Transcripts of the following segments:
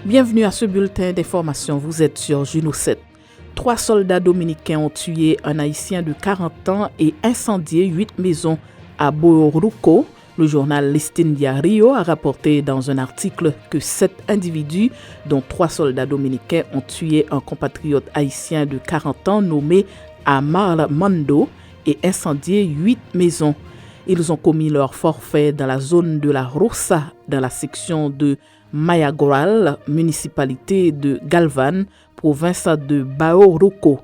Bienvenue à ce bulletin d'information. Vous êtes sur Juno 7. 3 soldats dominicains ont tué un Haïtien de 40 ans et incendié 8 maisons à Bororuco. Le journal Listín Diario a rapporté dans un article que 7 individus, dont 3 soldats dominicains, ont tué un compatriote haïtien de 40 ans nommé Amar Mando et incendié 8 maisons. Ils ont commis leur forfait dans la zone de la Rosa, dans la section de Mayagoral, municipalité de Galvan, province de Bororuco.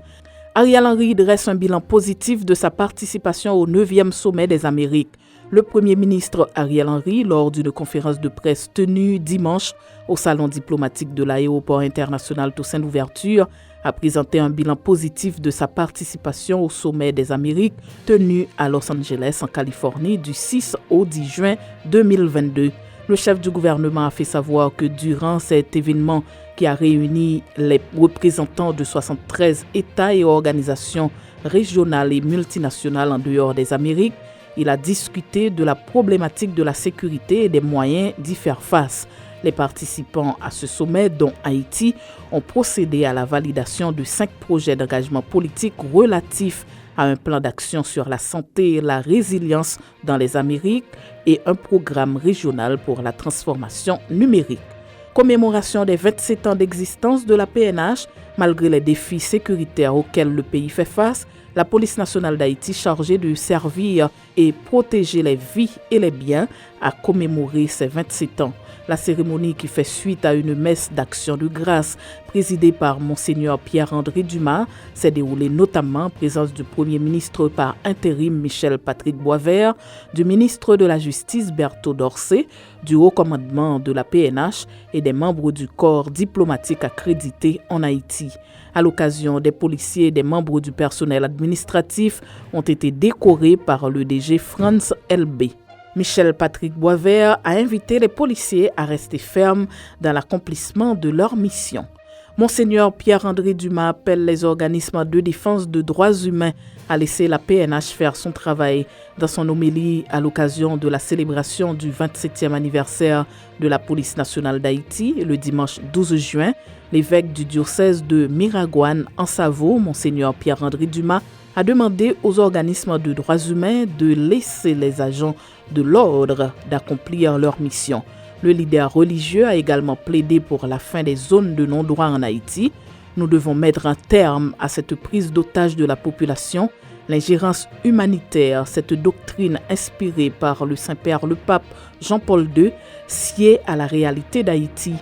Ariel Henry dresse un bilan positif de sa participation au 9e sommet des Amériques. Le Premier ministre Ariel Henry, lors d'une conférence de presse tenue dimanche au salon diplomatique de l'aéroport international Toussaint Louverture, a présenté un bilan positif de sa participation au sommet des Amériques tenu à Los Angeles, en Californie, du 6 au 10 juin 2022. Le chef du gouvernement a fait savoir que durant cet événement qui a réuni les représentants de 73 États et organisations régionales et multinationales en dehors des Amériques, il a discuté de la problématique de la sécurité et des moyens d'y faire face. Les participants à ce sommet, dont Haïti, ont procédé à la validation de 5 projets d'engagement politique relatifs à un plan d'action sur la santé et la résilience dans les Amériques et un programme régional pour la transformation numérique. Commémoration des 27 ans d'existence de la PNH, malgré les défis sécuritaires auxquels le pays fait face, la police nationale d'Haïti, chargée de servir et protéger les vies et les biens, a commémoré ses 27 ans. La cérémonie, qui fait suite à une messe d'action de grâce présidée par Monseigneur Pierre-André Dumas, s'est déroulée notamment en présence du Premier ministre par intérim Michel Patrick Boisvert, du ministre de la Justice Berthaud Dorsey, du haut commandement de la PNH et des membres du corps diplomatique accrédité en Haïti. À l'occasion, des policiers et des membres du personnel administratif ont été décorés par le DG Franz LB. Michel Patrick Boisvert a invité les policiers à rester fermes dans l'accomplissement de leur mission. Monseigneur Pierre-André Dumas appelle les organismes de défense des droits humains à laisser la PNH faire son travail. Dans son homélie à l'occasion de la célébration du 27e anniversaire de la police nationale d'Haïti, le dimanche 12 juin, l'évêque du diocèse de Miragoâne en Savo, Monseigneur Pierre-André Dumas, a demandé aux organismes de droits humains de laisser les agents de l'ordre d'accomplir leur mission. Le leader religieux a également plaidé pour la fin des zones de non-droit en Haïti. Nous devons mettre un terme à cette prise d'otage de la population. L'ingérence humanitaire, cette doctrine inspirée par le Saint-Père le Pape Jean-Paul II, sied à la réalité d'Haïti.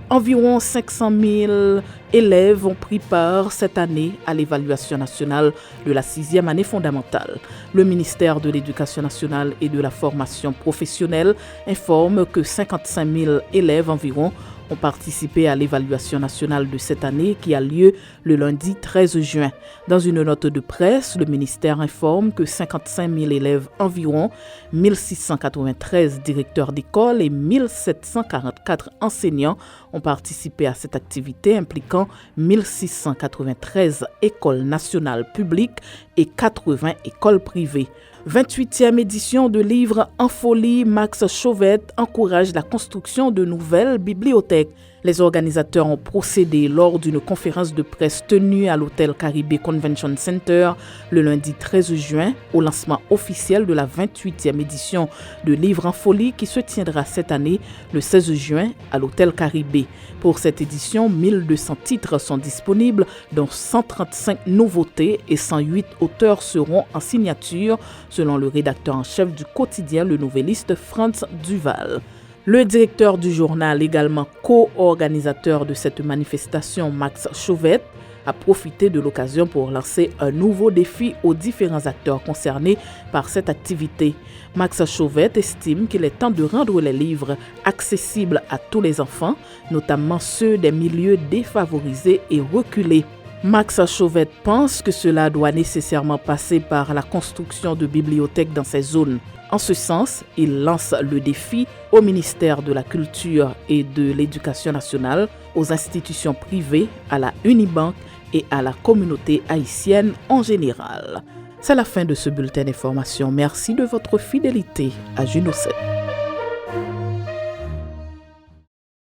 Environ 500 000 élèves ont pris part cette année à l'évaluation nationale de la 6e année fondamentale. Le ministère de l'Éducation nationale et de la formation professionnelle informe que 55 000 élèves environ ont participé à l'évaluation nationale de cette année qui a lieu le lundi 13 juin. Dans une note de presse, le ministère informe que 55 000 élèves environ, 1693 directeurs d'école et 1744 enseignants ont participé à cette activité impliquant 1693 écoles nationales publiques et 80 écoles privées. 28e édition de livre En folie, Max Chauvette encourage la construction de nouvelles bibliothèques. Les organisateurs ont procédé lors d'une conférence de presse tenue à l'hôtel Caribé Convention Center le lundi 13 juin au lancement officiel de la 28e édition de Livre en folie qui se tiendra cette année le 16 juin à l'hôtel Caribé. Pour cette édition, 1200 titres sont disponibles, dont 135 nouveautés et 108 auteurs seront en signature, selon le rédacteur en chef du quotidien Le Nouvelliste Franz Duval. Le directeur du journal, également co-organisateur de cette manifestation, Max Chauvette, a profité de l'occasion pour lancer un nouveau défi aux différents acteurs concernés par cette activité. Max Chauvette estime qu'il est temps de rendre les livres accessibles à tous les enfants, notamment ceux des milieux défavorisés et reculés. Max Chauvette pense que cela doit nécessairement passer par la construction de bibliothèques dans ces zones. En ce sens, il lance le défi au ministère de la Culture et de l'Éducation nationale, aux institutions privées, à la Unibank et à la communauté haïtienne en général. C'est la fin de ce bulletin d'information. Merci de votre fidélité à Juno 7.